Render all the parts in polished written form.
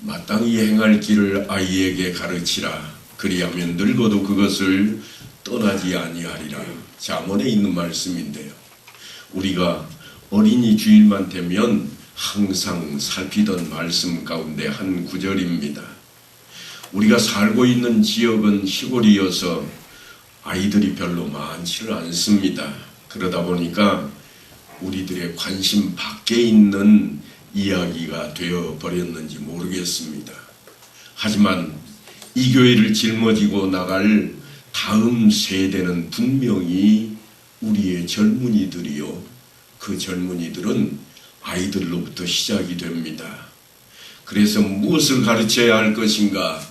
마땅히 행할 길을 아이에게 가르치라. 그리하면 늙어도 그것을 떠나지 아니하리라. 잠언에 있는 말씀인데요. 우리가 어린이 주일만 되면 항상 살피던 말씀 가운데 한 구절입니다. 우리가 살고 있는 지역은 시골이어서 아이들이 별로 많지를 않습니다. 그러다 보니까 우리들의 관심 밖에 있는 이야기가 되어버렸는지 모르겠습니다. 하지만 이 교회를 짊어지고 나갈 다음 세대는 분명히 우리의 젊은이들이요. 그 젊은이들은 아이들로부터 시작이 됩니다. 그래서 무엇을 가르쳐야 할 것인가?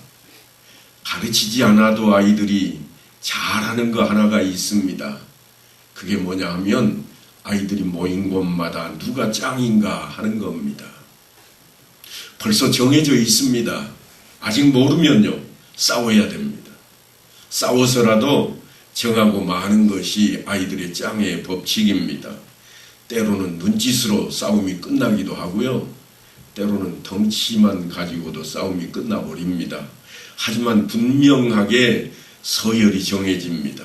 가르치지 않아도 아이들이 잘하는 거 하나가 있습니다. 그게 뭐냐 하면 아이들이 모인 곳마다 누가 짱인가 하는 겁니다. 벌써 정해져 있습니다. 아직 모르면요, 싸워야 됩니다. 싸워서라도 정하고 마는 것이 아이들의 짱의 법칙입니다. 때로는 눈짓으로 싸움이 끝나기도 하고요. 때로는 덩치만 가지고도 싸움이 끝나버립니다. 하지만 분명하게 서열이 정해집니다.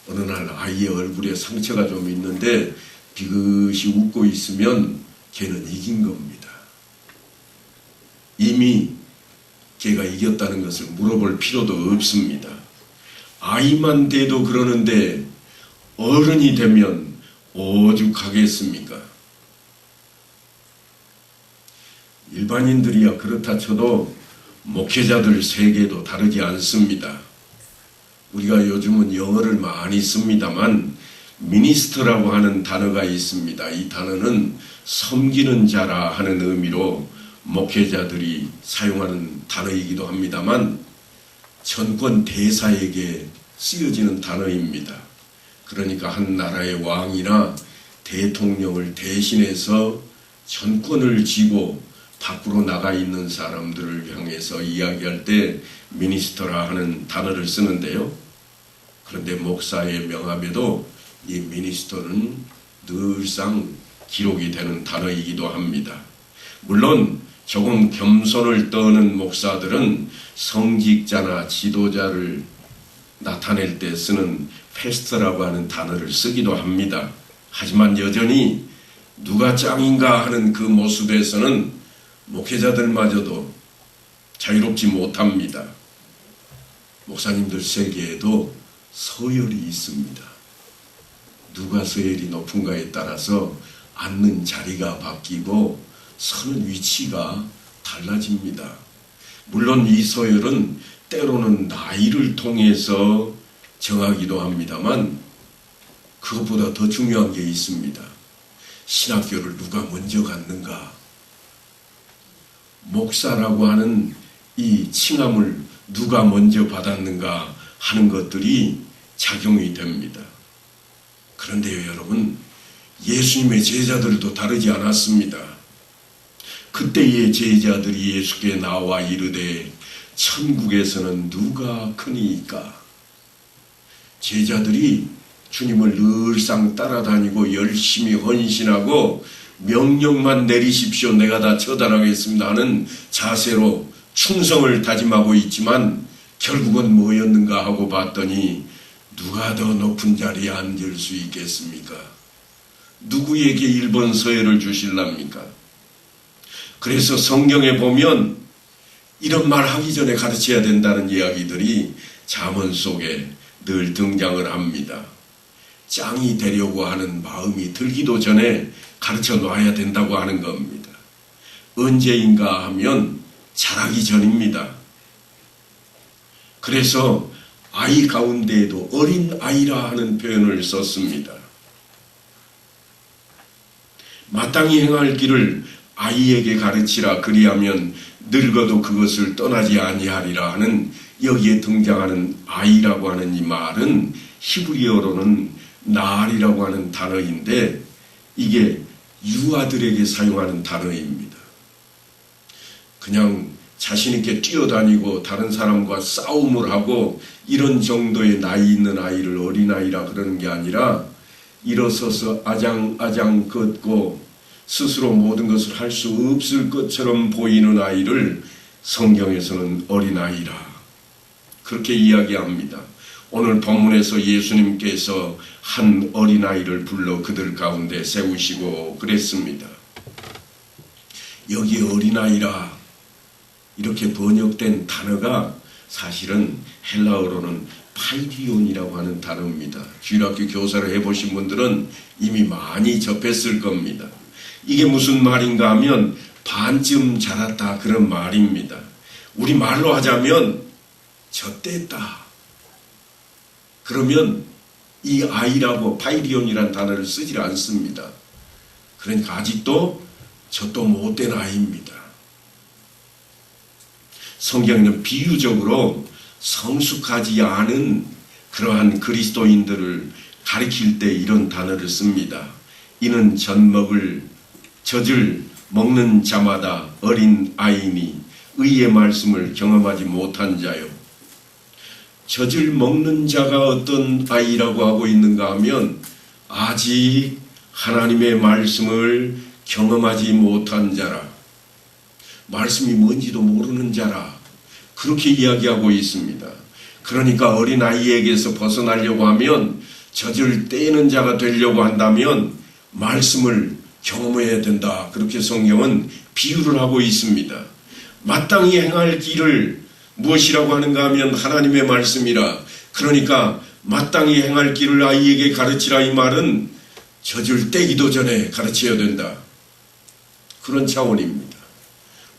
어느 날 아이의 얼굴에 상처가 좀 있는데 비긋이 웃고 있으면 걔는 이긴 겁니다. 이미 걔가 이겼다는 것을 물어볼 필요도 없습니다. 아이만 돼도 그러는데 어른이 되면 오죽하겠습니까? 일반인들이야 그렇다 쳐도 목회자들 세계도 다르지 않습니다. 우리가 요즘은 영어를 많이 씁니다만 미니스터라고 하는 단어가 있습니다. 이 단어는 섬기는 자라 하는 의미로 목회자들이 사용하는 단어이기도 합니다만 전권 대사에게 쓰여지는 단어입니다. 그러니까 한 나라의 왕이나 대통령을 대신해서 전권을 쥐고 밖으로 나가 있는 사람들을 향해서 이야기할 때 미니스터라 하는 단어를 쓰는데요. 그런데 목사의 명함에도 이 미니스터는 늘상 기록이 되는 단어이기도 합니다. 물론 조금 겸손을 떠는 목사들은 성직자나 지도자를 나타낼 때 쓰는 패스터라고 하는 단어를 쓰기도 합니다. 하지만 여전히 누가 짱인가 하는 그 모습에서는 목회자들마저도 자유롭지 못합니다. 목사님들 세계에도 서열이 있습니다. 누가 서열이 높은가에 따라서 앉는 자리가 바뀌고 서는 위치가 달라집니다. 물론 이 서열은 때로는 나이를 통해서 정하기도 합니다만 그것보다 더 중요한 게 있습니다. 신학교를 누가 먼저 갔는가? 목사라고 하는 이 칭함을 누가 먼저 받았는가 하는 것들이 작용이 됩니다. 그런데요, 여러분, 예수님의 제자들도 다르지 않았습니다. 그때의 제자들이 예수께 나와 이르되 천국에서는 누가 크니까? 제자들이 주님을 늘상 따라다니고 열심히 헌신하고 명령만 내리십시오, 내가 다 처단하겠습니다 하는 자세로 충성을 다짐하고 있지만 결국은 뭐였는가 하고 봤더니 누가 더 높은 자리에 앉을 수 있겠습니까? 누구에게 1번 서열을 주실랍니까? 그래서 성경에 보면 이런 말 하기 전에 가르쳐야 된다는 이야기들이 잠언 속에 늘 등장을 합니다. 짱이 되려고 하는 마음이 들기도 전에 가르쳐 놔야 된다고 하는 겁니다. 언제인가 하면 자라기 전입니다. 그래서 아이 가운데에도 어린 아이라 하는 표현을 썼습니다. 마땅히 행할 길을 아이에게 가르치라. 그리하면 늙어도 그것을 떠나지 아니하리라 하는 여기에 등장하는 아이라고 하는 이 말은 히브리어로는 나알이라고 하는 단어인데 이게 유아들에게 사용하는 단어입니다. 그냥 자신있게 뛰어다니고 다른 사람과 싸움을 하고 이런 정도의 나이 있는 아이를 어린아이라 그러는 게 아니라 일어서서 아장아장 걷고 스스로 모든 것을 할 수 없을 것처럼 보이는 아이를 성경에서는 어린아이라 그렇게 이야기합니다. 오늘 본문에서 예수님께서 한 어린아이를 불러 그들 가운데 세우시고 그랬습니다. 여기 어린아이라 이렇게 번역된 단어가 사실은 헬라어로는 파이디온이라고 하는 단어입니다. 주일학교 교사를 해보신 분들은 이미 많이 접했을 겁니다. 이게 무슨 말인가 하면 반쯤 자랐다 그런 말입니다. 우리 말로 하자면 젖됐다. 그러면 이 아이라고 파이디온이라는 단어를 쓰지 않습니다. 그러니까 아직도 젖도 못된 아이입니다. 성경은 비유적으로 성숙하지 않은 그러한 그리스도인들을 가리킬 때 이런 단어를 씁니다. 이는 젖을 먹는 자마다 어린 아이니 의의 말씀을 경험하지 못한 자요. 젖을 먹는 자가 어떤 아이라고 하고 있는가 하면 아직 하나님의 말씀을 경험하지 못한 자라. 말씀이 뭔지도 모르는 자라. 그렇게 이야기하고 있습니다. 그러니까 어린아이에게서 벗어나려고 하면 젖을 떼는 자가 되려고 한다면 말씀을 경험해야 된다. 그렇게 성경은 비유를 하고 있습니다. 마땅히 행할 길을 무엇이라고 하는가 하면 하나님의 말씀이라. 그러니까 마땅히 행할 길을 아이에게 가르치라 이 말은 젖을 떼기도 전에 가르쳐야 된다. 그런 차원입니다.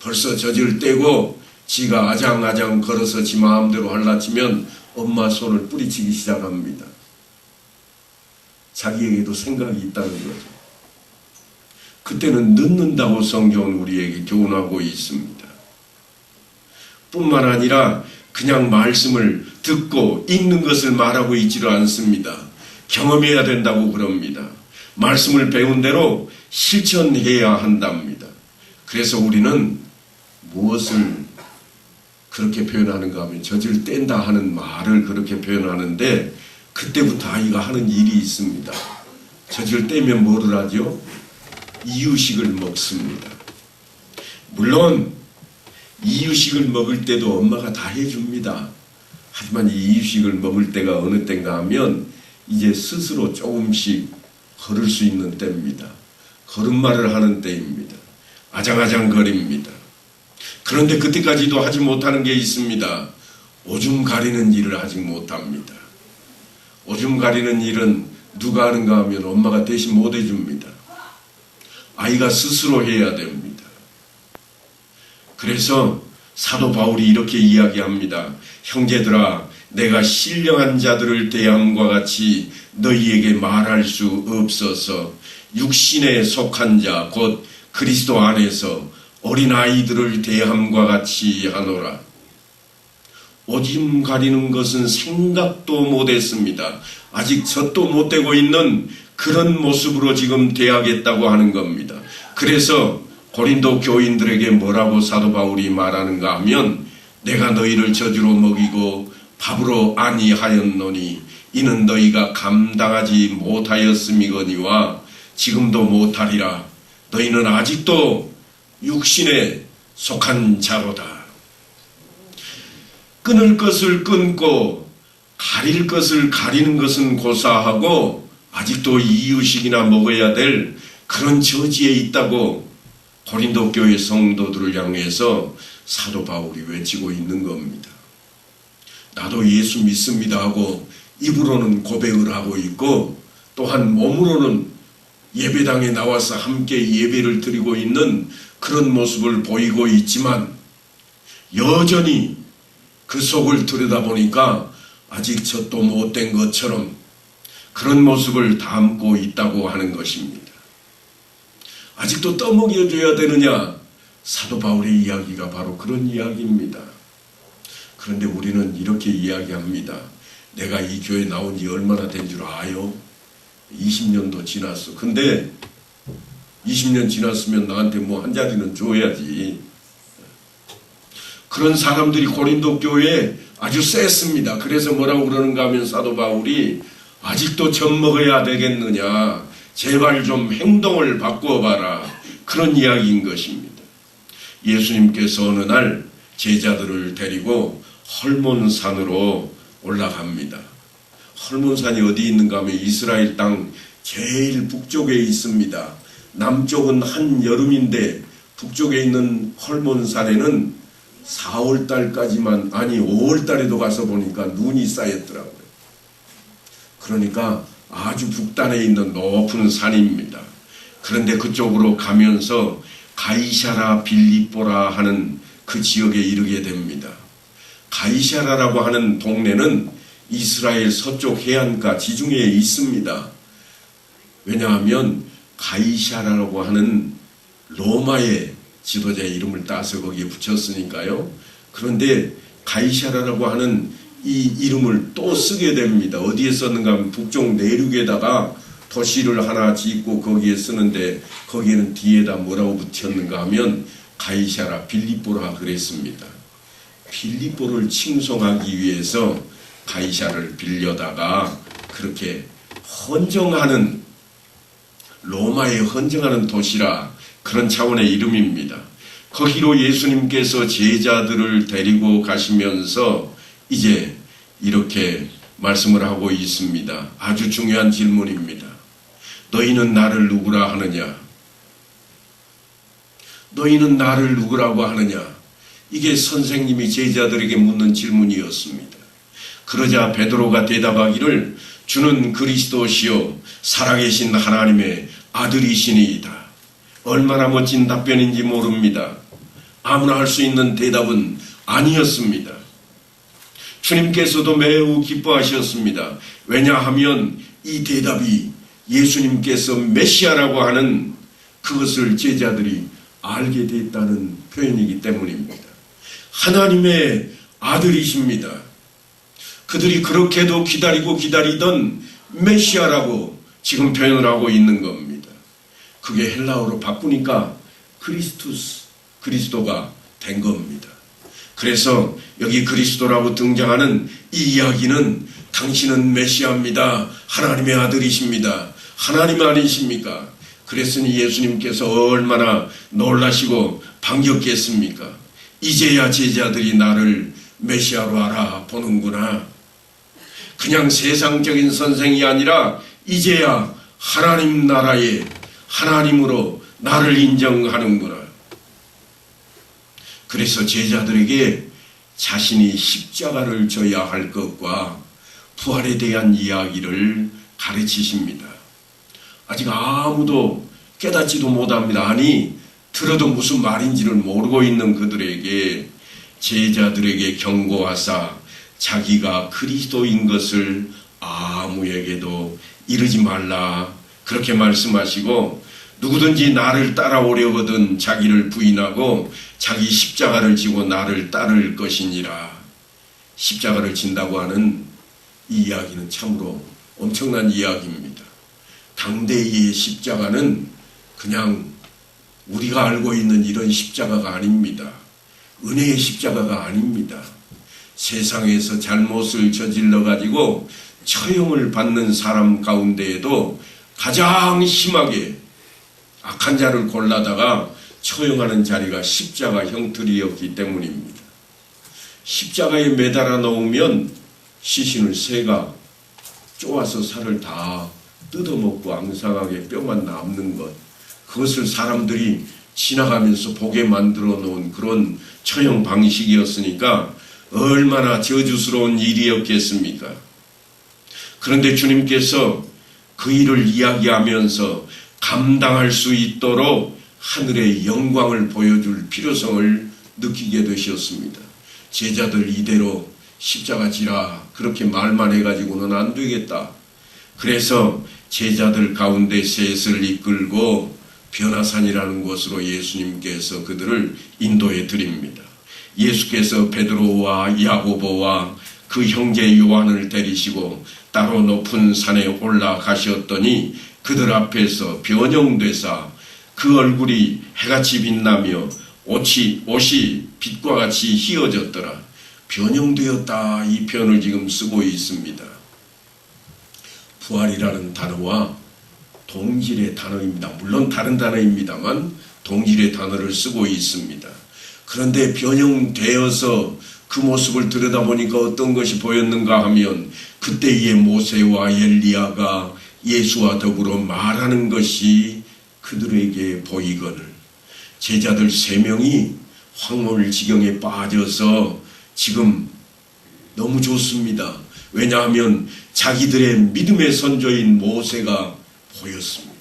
벌써 젖을 떼고 지가 아장아장 걸어서 지 마음대로 할라치면 엄마 손을 뿌리치기 시작합니다. 자기에게도 생각이 있다는 거죠. 그때는 늦는다고 성경은 우리에게 교훈하고 있습니다. 뿐만 아니라 그냥 말씀을 듣고 읽는 것을 말하고 있지를 않습니다. 경험해야 된다고 그럽니다. 말씀을 배운 대로 실천해야 한답니다. 그래서 우리는 무엇을 그렇게 표현하는가 하면 젖을 뗀다 하는 말을 그렇게 표현하는데 그때부터 아이가 하는 일이 있습니다. 젖을 떼면 뭐를 하죠? 이유식을 먹습니다. 물론 이유식을 먹을 때도 엄마가 다 해줍니다. 하지만 이 이유식을 먹을 때가 어느 때인가 하면 이제 스스로 조금씩 걸을 수 있는 때입니다. 걸음마를 하는 때입니다. 아장아장거립니다. 그런데 그때까지도 하지 못하는 게 있습니다. 오줌 가리는 일을 아직 못합니다. 오줌 가리는 일은 누가 하는가 하면 엄마가 대신 못 해줍니다. 아이가 스스로 해야 됩니다. 그래서 사도 바울이 이렇게 이야기합니다. 형제들아, 내가 신령한 자들을 대함과 같이 너희에게 말할 수 없어서 육신에 속한 자, 곧 그리스도 안에서 어린아이들을 대함과 같이 하노라. 오줌 가리는 것은 생각도 못했습니다. 아직 젖도 못 대고 있는 그런 모습으로 지금 대하겠다고 하는 겁니다. 그래서 고린도 교인들에게 뭐라고 사도 바울이 말하는가 하면 내가 너희를 젖으로 먹이고 밥으로 아니하였노니 이는 너희가 감당하지 못하였음이거니와 지금도 못하리라. 너희는 아직도 육신에 속한 자로다. 끊을 것을 끊고 가릴 것을 가리는 것은 고사하고 아직도 이유식이나 먹어야 될 그런 처지에 있다고 고린도 교회 성도들을 향해서 사도 바울이 외치고 있는 겁니다. 나도 예수 믿습니다 하고 입으로는 고백을 하고 있고 또한 몸으로는 예배당에 나와서 함께 예배를 드리고 있는 그런 모습을 보이고 있지만 여전히 그 속을 들여다보니까 아직 젖도 못된 것처럼 그런 모습을 담고 있다고 하는 것입니다. 아직도 떠먹여줘야 되느냐? 사도 바울의 이야기가 바로 그런 이야기입니다. 그런데 우리는 이렇게 이야기합니다. 내가 이 교회 나온 지 얼마나 된 줄 아요? 20년도 지났어. 근데 20년 지났으면 나한테 뭐 한 자리는 줘야지. 그런 사람들이 고린도 교회에 아주 셌습니다. 그래서 뭐라고 그러는가 하면 사도 바울이 아직도 젖 먹어야 되겠느냐. 제발 좀 행동을 바꿔봐라. 그런 이야기인 것입니다. 예수님께서 어느 날 제자들을 데리고 헐몬산으로 올라갑니다. 헐몬산이 어디 있는가 하면 이스라엘 땅 제일 북쪽에 있습니다. 남쪽은 한여름인데 북쪽에 있는 헐몬산에는 4월달까지만, 아니 5월달에도 가서 보니까 눈이 쌓였더라고요. 그러니까 아주 북단에 있는 높은 산입니다. 그런데 그쪽으로 가면서 가이사라 빌립보라 하는 그 지역에 이르게 됩니다. 가이사라라고 하는 동네는 이스라엘 서쪽 해안가 지중해에 있습니다. 왜냐하면 가이사라라고 하는 로마의 지도자의 이름을 따서 거기에 붙였으니까요. 그런데 가이사라라고 하는 이 이름을 또 쓰게 됩니다. 어디에 썼는가 하면 북쪽 내륙에다가 도시를 하나 짓고 거기에 쓰는데 거기에는 뒤에다 뭐라고 붙였는가 하면 가이사라 빌립보라 그랬습니다. 빌립보를 칭송하기 위해서 가이사를 빌려다가 그렇게 헌정하는, 로마에 헌정하는 도시라 그런 차원의 이름입니다. 거기로 예수님께서 제자들을 데리고 가시면서 이제 이렇게 말씀을 하고 있습니다. 아주 중요한 질문입니다. 너희는 나를 누구라 하느냐? 너희는 나를 누구라고 하느냐? 이게 선생님이 제자들에게 묻는 질문이었습니다. 그러자 베드로가 대답하기를 주는 그리스도시요 살아계신 하나님의 아들이시니이다. 얼마나 멋진 답변인지 모릅니다. 아무나 할 수 있는 대답은 아니었습니다. 주님께서도 매우 기뻐하셨습니다. 왜냐하면 이 대답이 예수님께서 메시아라고 하는 그것을 제자들이 알게 됐다는 표현이기 때문입니다. 하나님의 아들이십니다. 그들이 그렇게도 기다리고 기다리던 메시아라고 지금 표현을 하고 있는 겁니다. 그게 헬라어로 바꾸니까 크리스투스, 그리스도가 된 겁니다. 그래서 여기 그리스도라고 등장하는 이 이야기는 당신은 메시아입니다. 하나님의 아들이십니다. 하나님 아니십니까? 그랬으니 예수님께서 얼마나 놀라시고 반겼겠습니까? 이제야 제자들이 나를 메시아로 알아보는구나. 그냥 세상적인 선생이 아니라 이제야 하나님 나라의 하나님으로 나를 인정하는구나. 그래서 제자들에게 자신이 십자가를 져야 할 것과 부활에 대한 이야기를 가르치십니다. 아직 아무도 깨닫지도 못합니다. 아니 들어도 무슨 말인지를 모르고 있는 그들에게 제자들에게 경고하사 자기가 그리스도인 것을 아무에게도 이르지 말라 그렇게 말씀하시고, 누구든지 나를 따라오려거든 자기를 부인하고 자기 십자가를 지고 나를 따를 것이니라. 십자가를 진다고 하는 이 이야기는 참으로 엄청난 이야기입니다. 당대의 십자가는 그냥 우리가 알고 있는 이런 십자가가 아닙니다. 은혜의 십자가가 아닙니다. 세상에서 잘못을 저질러 가지고 처형을 받는 사람 가운데에도 가장 심하게 악한 자를 골라다가 처형하는 자리가 십자가 형틀이었기 때문입니다. 십자가에 매달아 놓으면 시신을 새가 쪼아서 살을 다 뜯어먹고 앙상하게 뼈만 남는 것, 그것을 사람들이 지나가면서 보게 만들어 놓은 그런 처형 방식이었으니까 얼마나 저주스러운 일이었겠습니까? 그런데 주님께서 그 일을 이야기하면서 감당할 수 있도록 하늘의 영광을 보여줄 필요성을 느끼게 되셨습니다. 제자들 이대로 십자가 지라 그렇게 말만 해가지고는 안 되겠다. 그래서 제자들 가운데 셋을 이끌고 변화산이라는 곳으로 예수님께서 그들을 인도해 드립니다. 예수께서 베드로와 야고보와 그 형제 요한을 데리시고 따로 높은 산에 올라가셨더니 그들 앞에서 변형되사 그 얼굴이 해같이 빛나며 옷이 빛과 같이 희어졌더라. 변형되었다, 이 표현을 지금 쓰고 있습니다. 부활이라는 단어와 동질의 단어입니다. 물론 다른 단어입니다만 동일의 단어를 쓰고 있습니다. 그런데 변형되어서 그 모습을 들여다보니까 어떤 것이 보였는가 하면 그때의 모세와 엘리야가 예수와 더불어 말하는 것이 그들에게 보이거늘 제자들 3명이 황홀 지경에 빠져서 지금 너무 좋습니다. 왜냐하면 자기들의 믿음의 선조인 모세가 보였습니다.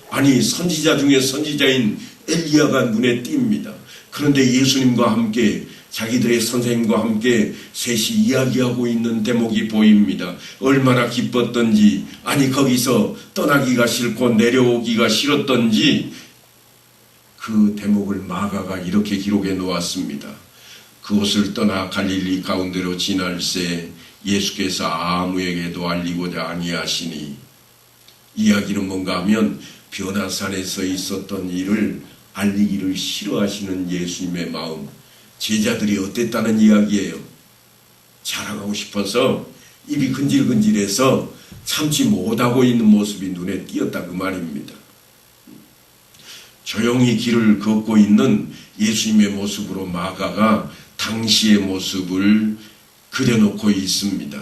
아니 선지자 중에 선지자인 엘리야가 눈에 띕니다. 그런데 예수님과 함께 자기들의 선생님과 함께 셋이 이야기하고 있는 대목이 보입니다. 얼마나 기뻤던지, 아니 거기서 떠나기가 싫고 내려오기가 싫었던지 그 대목을 마가가 이렇게 기록해 놓았습니다. 그곳을 떠나 갈릴리 가운데로 지날새 예수께서 아무에게도 알리고자 아니하시니, 이야기는 뭔가 하면 변화산에서 있었던 일을 알리기를 싫어하시는 예수님의 마음, 제자들이 어땠다는 이야기예요. 자랑하고 싶어서 입이 근질근질해서 참지 못하고 있는 모습이 눈에 띄었다 그 말입니다. 조용히 길을 걷고 있는 예수님의 모습으로 마가가 당시의 모습을 그려놓고 있습니다.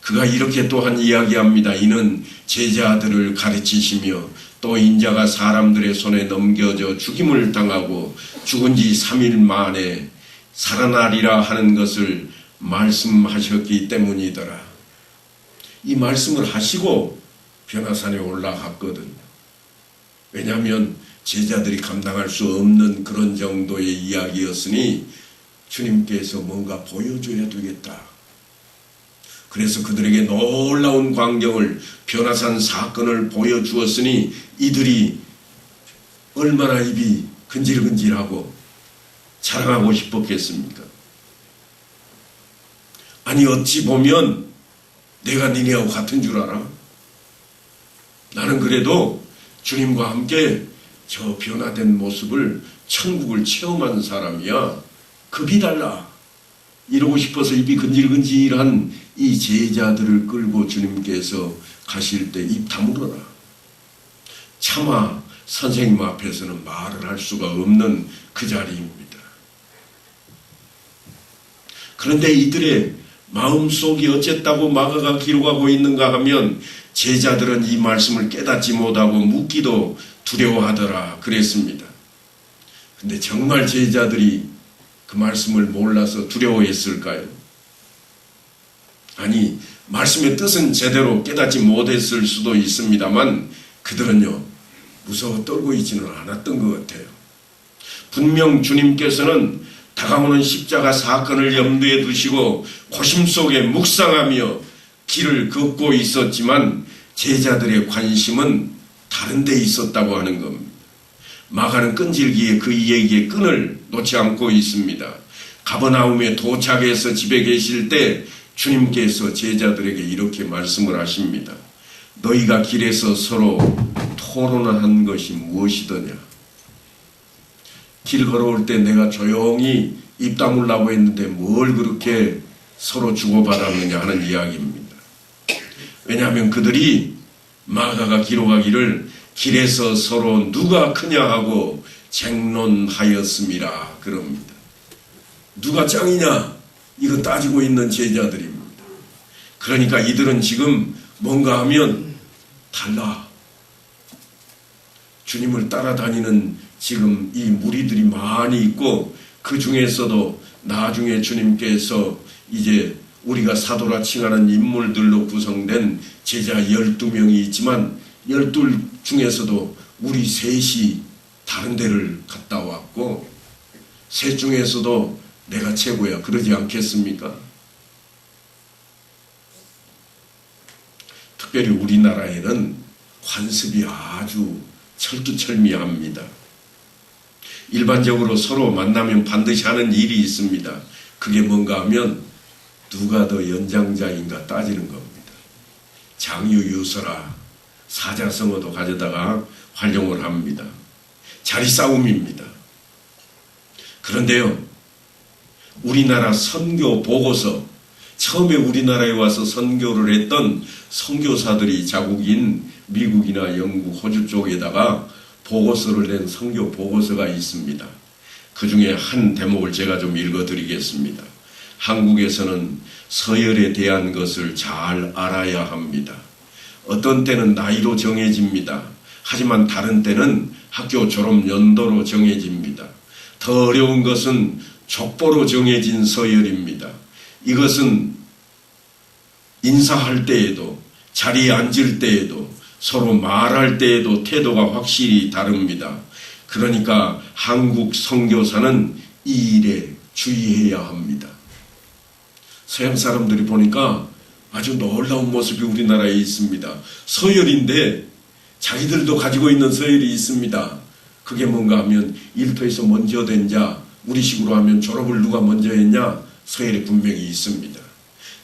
그가 이렇게 또한 이야기합니다. 이는 제자들을 가르치시며 또 인자가 사람들의 손에 넘겨져 죽임을 당하고 죽은 지 3일 만에 살아나리라 하는 것을 말씀하셨기 때문이더라. 이 말씀을 하시고 변화산에 올라갔거든요. 왜냐하면 제자들이 감당할 수 없는 그런 정도의 이야기였으니 주님께서 뭔가 보여줘야 되겠다. 그래서 그들에게 놀라운 광경을, 변화산 사건을 보여주었으니 이들이 얼마나 입이 근질근질하고 자랑하고 싶었겠습니까? 아니 어찌 보면 내가 니네하고 같은 줄 알아? 나는 그래도 주님과 함께 저 변화된 모습을, 천국을 체험한 사람이야. 급이 달라. 이러고 싶어서 입이 근질근질한 이 제자들을 끌고 주님께서 가실 때 입 다물어라. 차마 선생님 앞에서는 말을 할 수가 없는 그 자리입니다. 그런데 이들의 마음속이 어쨌다고 마가가 기록하고 있는가 하면 제자들은 이 말씀을 깨닫지 못하고 묻기도 두려워하더라 그랬습니다. 근데 정말 제자들이 그 말씀을 몰라서 두려워했을까요? 아니, 말씀의 뜻은 제대로 깨닫지 못했을 수도 있습니다만 그들은요, 무서워 떨고 있지는 않았던 것 같아요. 분명 주님께서는 다가오는 십자가 사건을 염두에 두시고 고심 속에 묵상하며 길을 걷고 있었지만 제자들의 관심은 다른 데 있었다고 하는 겁니다. 마가는 끈질기게 그 이야기의 끈을 놓지 않고 있습니다. 가버나움에 도착해서 집에 계실 때 주님께서 제자들에게 이렇게 말씀을 하십니다. 너희가 길에서 서로 토론한 것이 무엇이더냐? 길 걸어올 때 내가 조용히 입 다물라고 했는데 뭘 그렇게 서로 주고받았느냐 하는 이야기입니다. 왜냐하면 그들이 마가가 기록하기를 길에서 서로 누가 크냐 하고 쟁론하였음이라 그럽니다. 누가 짱이냐 이거 따지고 있는 제자들입니다. 그러니까 이들은 지금 뭔가 하면 달라. 주님을 따라다니는 지금 이 무리들이 많이 있고 그 중에서도 나중에 주님께서 이제 우리가 사도라 칭하는 인물들로 구성된 제자 12명이 있지만 12 중에서도 우리 셋이 다른 데를 갔다 왔고 셋 중에서도 내가 최고야 그러지 않겠습니까? 특별히 우리나라에는 관습이 아주 철두철미합니다. 일반적으로 서로 만나면 반드시 하는 일이 있습니다. 그게 뭔가 하면 누가 더 연장자인가 따지는 겁니다. 장유유서라 사자성어도 가져다가 활용을 합니다. 자리 싸움입니다. 그런데요, 우리나라 선교 보고서, 처음에 우리나라에 와서 선교를 했던 선교사들이 자국인 미국이나 영국, 호주 쪽에다가 보고서를 낸 선교 보고서가 있습니다. 그 중에 한 대목을 제가 좀 읽어드리겠습니다. 한국에서는 서열에 대한 것을 잘 알아야 합니다. 어떤 때는 나이로 정해집니다. 하지만 다른 때는 학교 졸업 연도로 정해집니다. 더 어려운 것은 족보로 정해진 서열입니다. 이것은 인사할 때에도 자리에 앉을 때에도 서로 말할 때에도 태도가 확실히 다릅니다. 그러니까 한국 선교사는 이 일에 주의해야 합니다. 서양 사람들이 보니까 아주 놀라운 모습이 우리나라에 있습니다. 서열인데 자기들도 가지고 있는 서열이 있습니다. 그게 뭔가 하면 일터에서 먼저 된 자, 우리식으로 하면 졸업을 누가 먼저 했냐, 서열이 분명히 있습니다.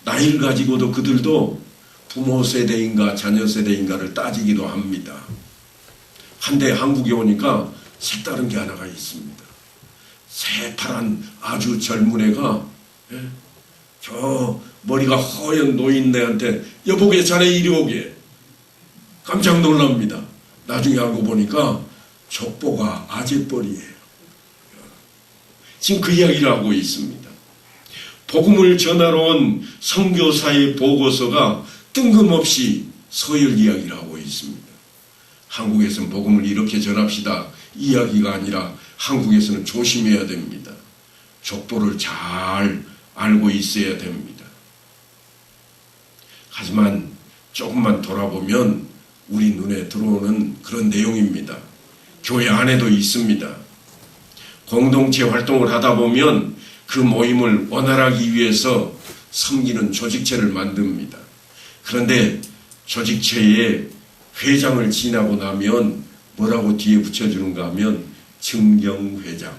나이를 가지고도 그들도 부모 세대인가 자녀 세대인가를 따지기도 합니다. 한데 한국에 오니까 색다른 게 하나가 있습니다. 새파란 아주 젊은 애가 저 머리가 허연 노인네한테 여보게 자네 이리 오게, 깜짝 놀랍니다. 나중에 알고 보니까 족보가 아재뻘이에요. 지금 그 이야기를 하고 있습니다. 복음을 전하러 온 선교사의 보고서가 뜬금없이 서열 이야기를 하고 있습니다. 한국에서는 복음을 이렇게 전합시다 이야기가 아니라 한국에서는 조심해야 됩니다. 족보를 잘 알고 있어야 됩니다. 하지만 조금만 돌아보면 우리 눈에 들어오는 그런 내용입니다. 교회 안에도 있습니다. 공동체 활동을 하다 보면 그 모임을 원활하기 위해서 섬기는 조직체를 만듭니다. 그런데 조직체에 회장을 지나고 나면 뭐라고 뒤에 붙여주는가 하면 증경회장.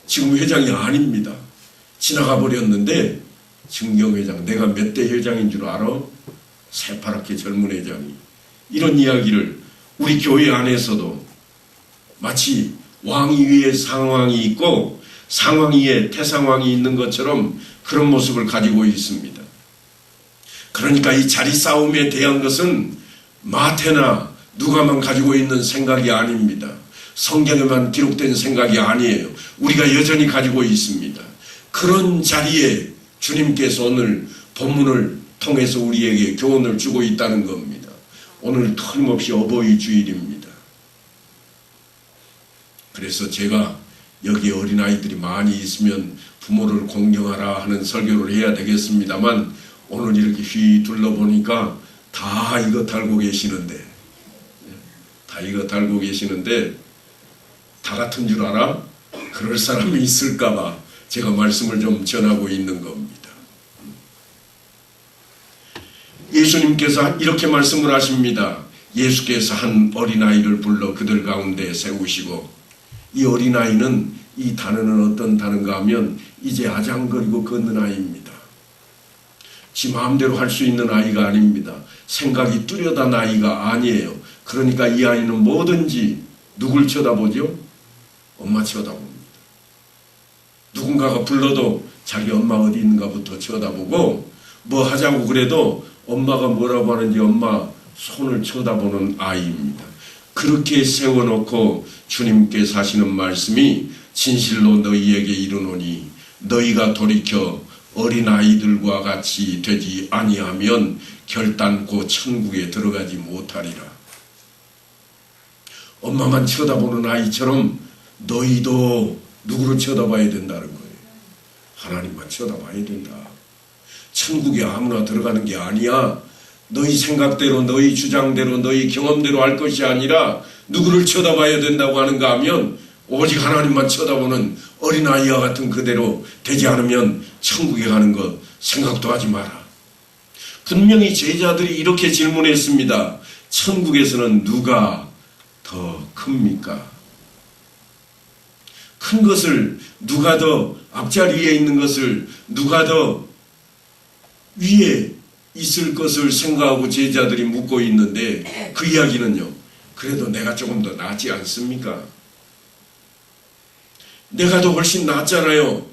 지금 회장이 아닙니다. 지나가 버렸는데 증경회장, 내가 몇 대 회장인 줄 알아? 새파랗게 젊은 회장이. 이런 이야기를 우리 교회 안에서도 마치 왕 위에 상왕이 있고 상왕 위에 태상왕이 있는 것처럼 그런 모습을 가지고 있습니다. 그러니까 이 자리 싸움에 대한 것은 마태나 누가만 가지고 있는 생각이 아닙니다. 성경에만 기록된 생각이 아니에요. 우리가 여전히 가지고 있습니다. 그런 자리에 주님께서 오늘 본문을 통해서 우리에게 교훈을 주고 있다는 겁니다. 오늘 틀림없이 어버이 주일입니다. 그래서 제가 여기 어린아이들이 많이 있으면 부모를 공경하라 하는 설교를 해야 되겠습니다만 오늘 이렇게 휘 둘러보니까 다 이거 달고 계시는데 다 같은 줄 알아? 그럴 사람이 있을까봐 제가 말씀을 좀 전하고 있는 겁니다. 예수님께서 이렇게 말씀을 하십니다. 예수께서 한 어린아이를 불러 그들 가운데 세우시고, 이 어린아이는 이 단어는 어떤 단어인가 하면 이제 아장거리고 걷는 아이입니다. 지 마음대로 할 수 있는 아이가 아닙니다. 생각이 뚜렷한 아이가 아니에요. 그러니까 이 아이는 뭐든지 누굴 쳐다보죠? 엄마 쳐다봅니다. 누군가가 불러도 자기 엄마 어디 있는가부터 쳐다보고, 뭐 하자고 그래도 엄마가 뭐라고 하는지 엄마 손을 쳐다보는 아이입니다. 그렇게 세워놓고 주님께서 하시는 말씀이 진실로 너희에게 이르노니 너희가 돌이켜 어린아이들과 같이 되지 아니하면 결단코 천국에 들어가지 못하리라. 엄마만 쳐다보는 아이처럼 너희도 누구를 쳐다봐야 된다는 거예요. 하나님만 쳐다봐야 된다. 천국에 아무나 들어가는 게 아니야. 너희 생각대로, 너희 주장대로, 너희 경험대로 할 것이 아니라 누구를 쳐다봐야 된다고 하는가 하면 오직 하나님만 쳐다보는 어린아이와 같은 그대로 되지 않으면 천국에 가는 것 생각도 하지 마라. 분명히 제자들이 이렇게 질문했습니다. 천국에서는 누가 더 큽니까? 큰 것을 누가 더 앞자리에 있는 것을 누가 더 위에 있을 것을 생각하고 제자들이 묻고 있는데 그 이야기는요, 그래도 내가 조금 더 낫지 않습니까? 내가 더 훨씬 낫잖아요.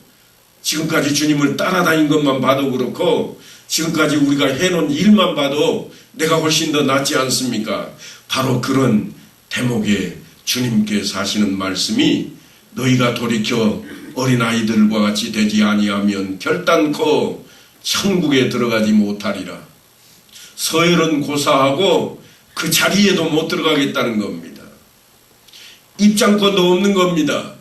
지금까지 주님을 따라다닌 것만 봐도 그렇고 지금까지 우리가 해놓은 일만 봐도 내가 훨씬 더 낫지 않습니까? 바로 그런 대목에 주님께서 하시는 말씀이 너희가 돌이켜 어린아이들과 같이 되지 아니하면 결단코 천국에 들어가지 못하리라. 서열은 고사하고 그 자리에도 못 들어가겠다는 겁니다. 입장권도 없는 겁니다.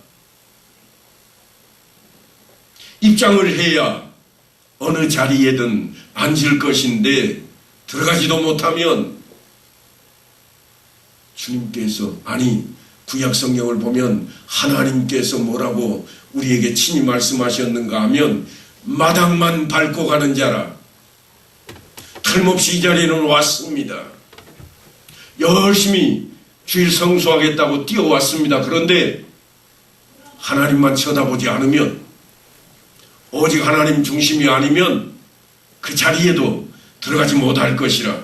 입장을 해야 어느 자리에든 앉을 것인데 들어가지도 못하면 주님께서, 아니 구약 성경을 보면 하나님께서 뭐라고 우리에게 친히 말씀하셨는가 하면 마당만 밟고 가는 자라. 틀림없이 이 자리에는 왔습니다. 열심히 주일 성수하겠다고 뛰어왔습니다. 그런데 하나님만 쳐다보지 않으면, 오직 하나님 중심이 아니면 그 자리에도 들어가지 못할 것이라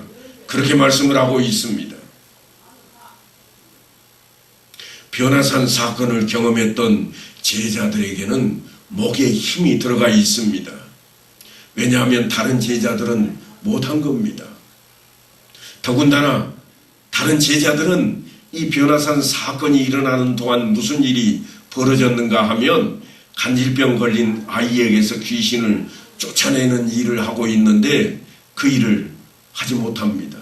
그렇게 말씀을 하고 있습니다. 변화산 사건을 경험했던 제자들에게는 목에 힘이 들어가 있습니다. 왜냐하면 다른 제자들은 못한 겁니다. 더군다나 다른 제자들은 이 변화산 사건이 일어나는 동안 무슨 일이 벌어졌는가 하면 간질병 걸린 아이에게서 귀신을 쫓아내는 일을 하고 있는데 그 일을 하지 못합니다.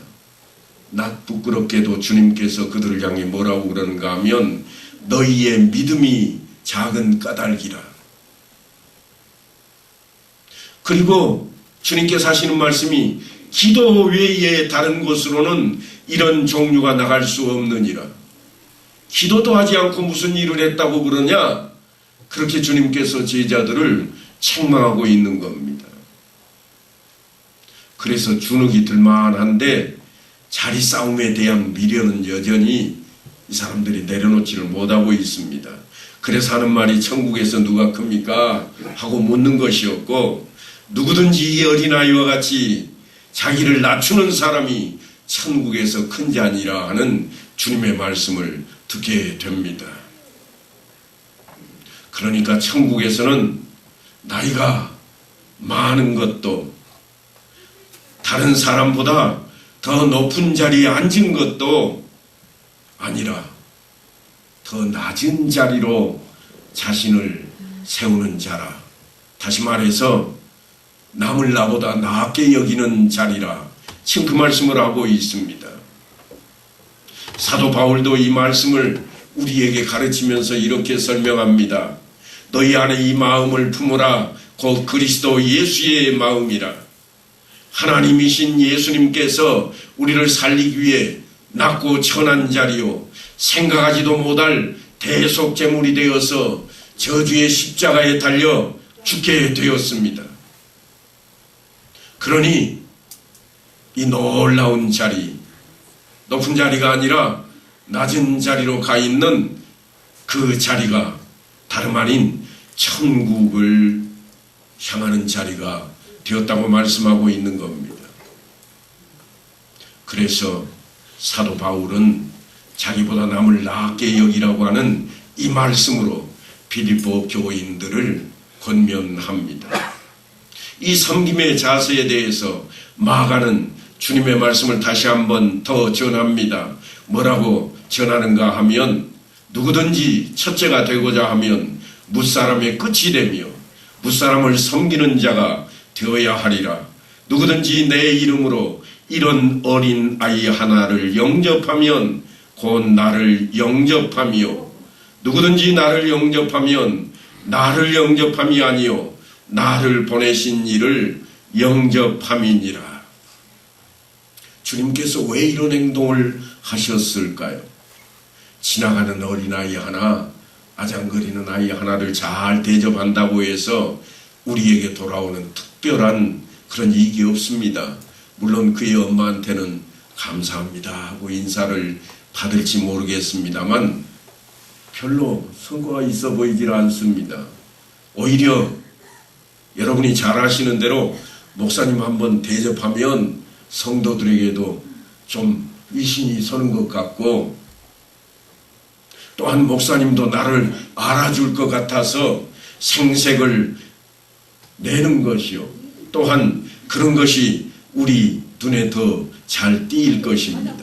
낯 부끄럽게도 주님께서 그들을 향해 뭐라고 그러는가 하면 너희의 믿음이 작은 까닭이라. 그리고 주님께서 하시는 말씀이 기도 외에 다른 곳으로는 이런 종류가 나갈 수 없느니라. 기도도 하지 않고 무슨 일을 했다고 그러냐? 그렇게 주님께서 제자들을 책망하고 있는 겁니다. 그래서 주눅이 들만한데 자리 싸움에 대한 미련은 여전히 이 사람들이 내려놓지를 못하고 있습니다. 그래서 하는 말이 천국에서 누가 큽니까? 하고 묻는 것이었고, 누구든지 이 어린아이와 같이 자기를 낮추는 사람이 천국에서 큰 자니라 하는 주님의 말씀을 듣게 됩니다. 그러니까 천국에서는 나이가 많은 것도, 다른 사람보다 더 높은 자리에 앉은 것도 아니라 더 낮은 자리로 자신을 세우는 자라. 다시 말해서 남을 나보다 낮게 여기는 자리라. 지금 그 말씀을 하고 있습니다. 사도 바울도 이 말씀을 우리에게 가르치면서 이렇게 설명합니다. 너희 안에 이 마음을 품으라. 곧 그리스도 예수의 마음이라. 하나님이신 예수님께서 우리를 살리기 위해 낮고 천한 자리요 생각하지도 못할 대속제물이 되어서 저주의 십자가에 달려 죽게 되었습니다. 그러니 이 놀라운 자리, 높은 자리가 아니라 낮은 자리로 가 있는 그 자리가 다름 아닌 천국을 향하는 자리가 되었다고 말씀하고 있는 겁니다. 그래서 사도 바울은 자기보다 남을 낮게 여기라고 하는 이 말씀으로 빌립보 교인들을 권면합니다. 이 섬김의 자세에 대해서 마가는 주님의 말씀을 다시 한번 더 전합니다. 뭐라고 전하는가 하면 누구든지 첫째가 되고자 하면 무사람의 끝이 되며 무사람을 섬기는 자가 되어야 하리라. 누구든지 내 이름으로 이런 어린 아이 하나를 영접하면 곧 나를 영접하며 누구든지 나를 영접하면 나를 영접함이 아니요 나를 보내신 이를 영접함이니라. 주님께서 왜 이런 행동을 하셨을까요? 지나가는 어린아이 하나, 아장거리는 아이 하나를 잘 대접한다고 해서 우리에게 돌아오는 특별한 그런 이익이 없습니다. 물론 그의 엄마한테는 감사합니다 하고 인사를 받을지 모르겠습니다만 별로 성과가 있어 보이질 않습니다. 오히려 여러분이 잘 아시는 대로 목사님 한번 대접하면 성도들에게도 좀 위신이 서는 것 같고, 또한 목사님도 나를 알아줄 것 같아서 생색을 내는 것이요, 또한 그런 것이 우리 눈에 더 잘 띄일 것입니다.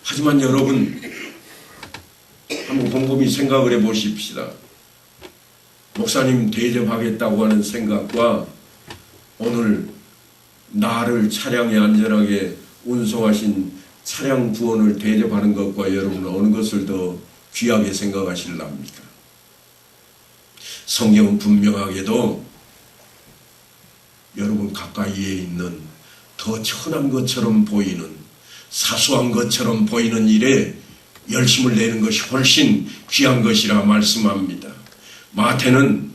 하지만 여러분, 한번 곰곰이 생각을 해 보십시다. 목사님 대접하겠다고 하는 생각과 오늘 나를 차량에 안전하게 운송하신 차량 부원을 대접하는 것과 여러분은 어느 것을 더 귀하게 생각하실랍니까? 성경은 분명하게도 여러분 가까이에 있는 더 천한 것처럼 보이는 사소한 것처럼 보이는 일에 열심을 내는 것이 훨씬 귀한 것이라 말씀합니다. 마태는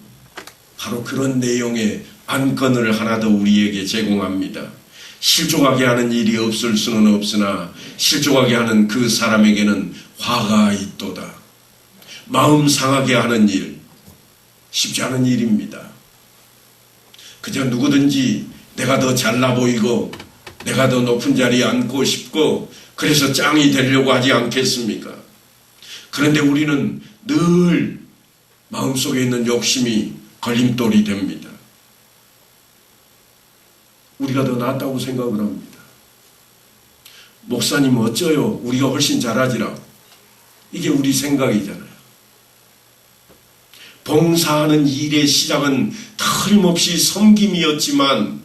바로 그런 내용의 안건을 하나 더 우리에게 제공합니다. 실족하게 하는 일이 없을 수는 없으나 실족하게 하는 그 사람에게는 화가 있도다. 마음 상하게 하는 일, 쉽지 않은 일입니다. 그저 누구든지 내가 더 잘나 보이고 내가 더 높은 자리에 앉고 싶고 그래서 짱이 되려고 하지 않겠습니까? 그런데 우리는 늘 마음속에 있는 욕심이 걸림돌이 됩니다. 우리가 더 낫다고 생각을 합니다. 목사님 어쩌요? 우리가 훨씬 잘하지라. 이게 우리 생각이잖아요. 봉사하는 일의 시작은 틀림없이 섬김이었지만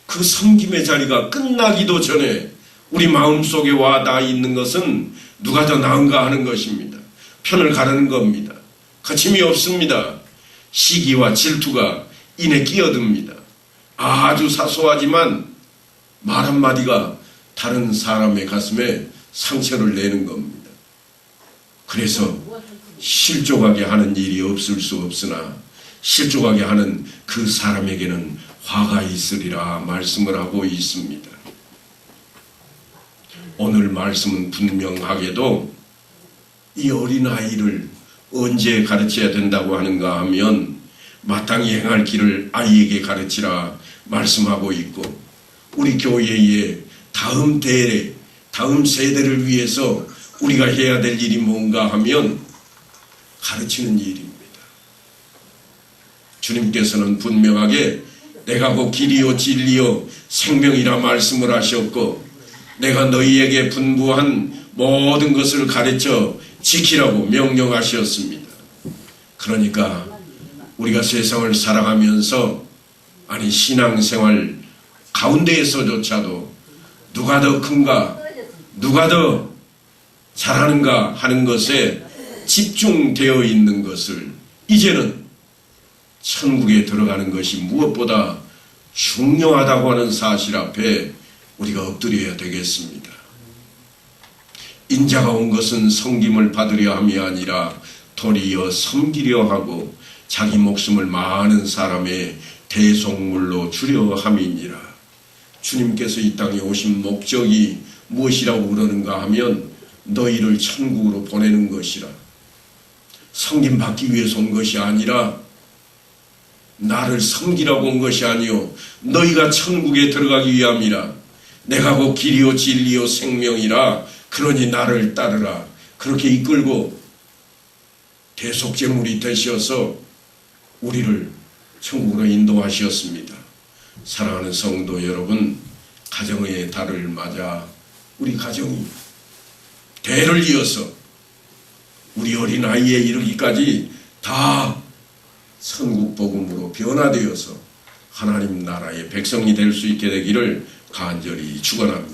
그 섬김의 자리가 끝나기도 전에 우리 마음속에 와 닿아 있는 것은 누가 더 나은가 하는 것입니다. 편을 가르는 겁니다. 거침이 없습니다. 시기와 질투가 인에 끼어듭니다. 아주 사소하지만 말 한마디가 다른 사람의 가슴에 상처를 내는 겁니다. 그래서 실족하게 하는 일이 없을 수 없으나 실족하게 하는 그 사람에게는 화가 있으리라 말씀을 하고 있습니다. 오늘 말씀은 분명하게도 이 어린아이를 언제 가르쳐야 된다고 하는가 하면 마땅히 행할 길을 아이에게 가르치라 말씀하고 있고 우리 교회의 다음 대회, 다음 세대를 위해서 우리가 해야 될 일이 뭔가 하면 가르치는 일입니다. 주님께서는 분명하게 내가 곧 길이요 진리요 생명이라 말씀을 하셨고 내가 너희에게 분부한 모든 것을 가르쳐 지키라고 명령하셨습니다. 그러니까 우리가 세상을 살아가면서 아니 신앙생활 가운데에서조차도 누가 더 큰가 누가 더 잘하는가 하는 것에 집중되어 있는 것을 이제는 천국에 들어가는 것이 무엇보다 중요하다고 하는 사실 앞에 우리가 엎드려야 되겠습니다. 인자가 온 것은 섬김을 받으려 함이 아니라 도리어 섬기려 하고 자기 목숨을 많은 사람의 대속물로 주려 함이니라. 주님께서 이 땅에 오신 목적이 무엇이라고 그러는가 하면 너희를 천국으로 보내는 것이라. 섬김받기 위해서 온 것이 아니라 나를 섬기라고 온 것이 아니요 너희가 천국에 들어가기 위함이라. 내가 곧 길이요 진리요 생명이라. 그러니 나를 따르라. 그렇게 이끌고 대속제물이 되셔서 우리를 천국으로 인도하셨습니다. 사랑하는 성도 여러분, 가정의 달을 맞아 우리 가정이 대를 이어서 우리 어린아이에 이르기까지 다 천국복음으로 변화되어서 하나님 나라의 백성이 될 수 있게 되기를 간절히 축원합니다.